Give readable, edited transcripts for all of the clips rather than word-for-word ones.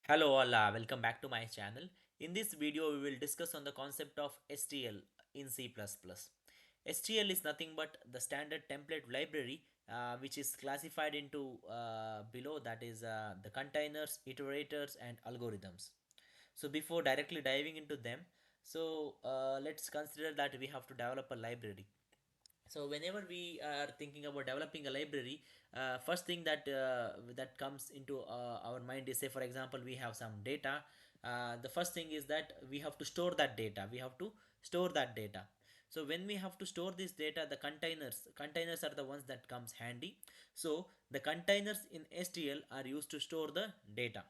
Hello all, welcome back to my channel. In this video, we will discuss on the concept of STL in C++. STL is nothing but the standard template library which is classified into below, that is the containers, iterators and algorithms. So before directly diving into them, let's consider that we have to develop a library. So whenever we are thinking about developing a library, first thing that comes into our mind is, say for example, we have some data. The first thing is that we have to store that data. So when we have to store this data, the containers are the ones that comes handy. So the containers in STL are used to store the data.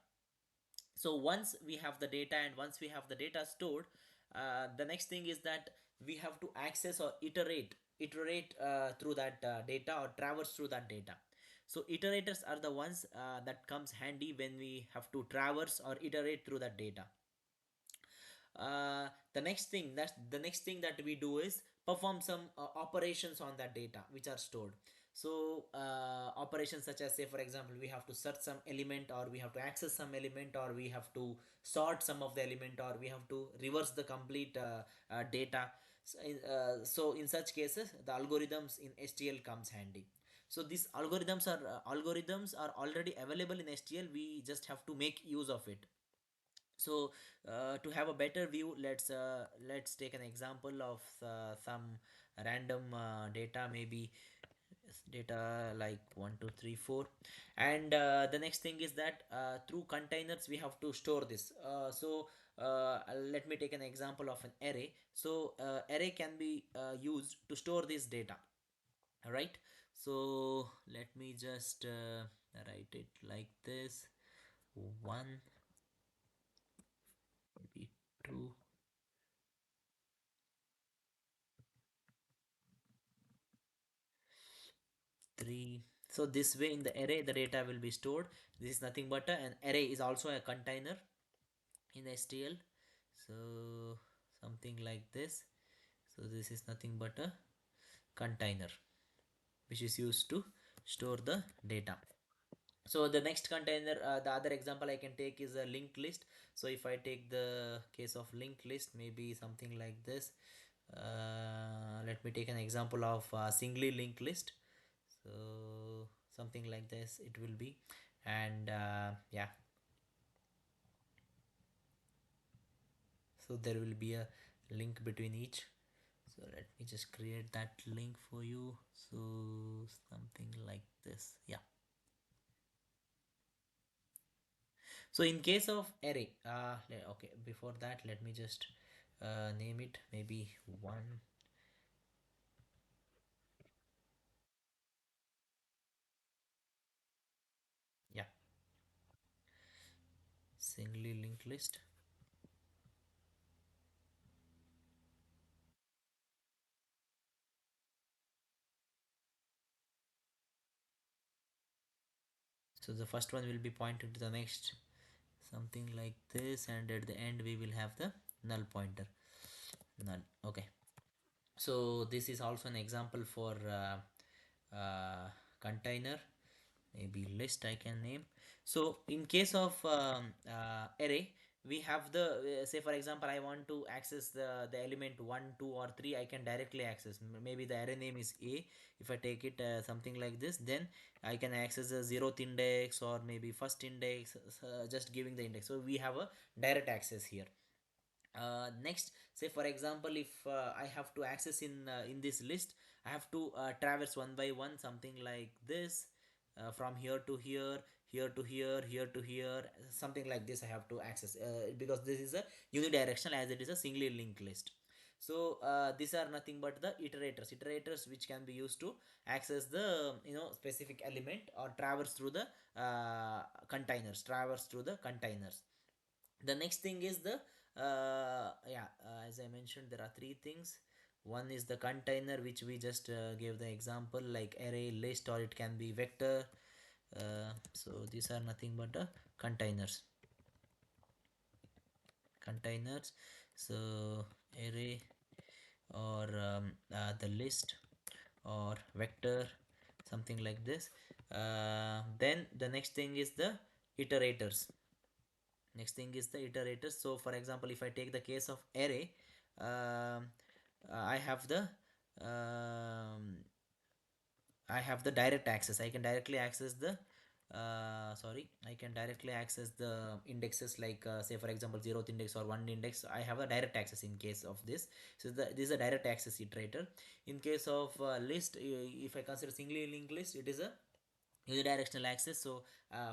So once we have the data and once we have the data stored, the next thing is that we have to access or iterate through that data, or traverse through that data. So iterators are the ones that comes handy when we have to traverse or iterate through that data. The next thing that we do is perform some operations on that data which are stored. So operations such as, say for example, we have to search some element, or we have to access some element, or we have to sort some of the element, or we have to reverse the complete data. So in such cases, the algorithms in STL comes handy. So these algorithms are already available in STL. We just have to make use of it. So to have a better view, let's take an example of some random data, maybe data like 1 2 3 4. And the next thing is that through containers we have to store this. Let me take an example of an array. So array can be used to store this data. All right. So let me just write it like this: one, maybe two, three. So this way, in the array the data will be stored. This is nothing but an array is also a container in STL. So something like this. So this is nothing but a container which is used to store the data. So the next container, the other example I can take is a linked list. So if I take the case of linked list, maybe something like this. Let me take an example of singly linked list. So something like this it will be. And yeah, so there will be a link between each. So let me just create that link for you. So something like this, yeah. So in case of array, okay, before that let me just name it maybe one. Yeah, singly linked list. So the first one will be pointed to the next, something like this, and at the end we will have the null pointer. Null, okay. So this is also an example for container, maybe list I can name. So in case of array, we have the say for example, I want to access the element 1 2 or 3. I can directly access, maybe the array name is a. If I take it something like this, then I can access the 0th index or maybe first index, just giving the index. So we have a direct access here. Next, say for example, if I have to access in this list, I have to traverse one by one, something like this, from here to here, here to here, here to here, something like this I have to access, because this is a unidirectional, as it is a singly linked list. So these are nothing but the iterators which can be used to access the specific element, or traverse through the containers. The next thing is the as I mentioned, there are three things. One is the container, which we just gave the example, like array, list, or it can be vector. So these are nothing but the containers. So array, or the list, or vector, something like this. Then the next thing is the iterators. Next thing is the iterators. So for example, if I take the case of array, um, I have the um, I have the direct access. I can directly access the I can directly access the indexes, like say for example zeroth index or one index. I have a direct access in case of this. So this is a direct access iterator. In case of list, if I consider singly linked list, it is a unidirectional access. So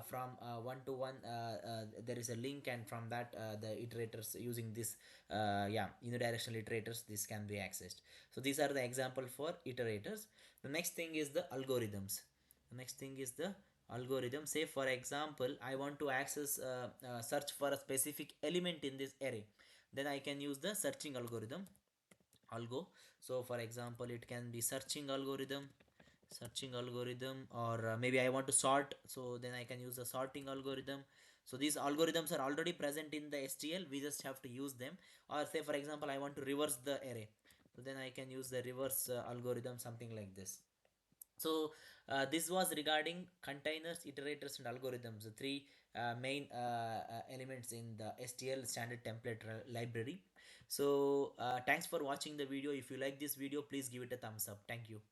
from one to one, there is a link, and from that the iterators using this unidirectional iterators, this can be accessed. So these are the example for iterators. The next thing is the algorithms. The next thing is the algorithm. Say for example, I want to access search for a specific element in this array, then I can use the searching algorithm, algo. So for example, it can be searching algorithm, or maybe I want to sort, so then I can use the sorting algorithm. So these algorithms are already present in the STL, we just have to use them. Or say for example, I want to reverse the array, so then I can use the reverse algorithm, something like this. So this was regarding containers, iterators, and algorithms, the three main elements in the STL standard template library. So thanks for watching the video. If you like this video, please give it a thumbs up. Thank you.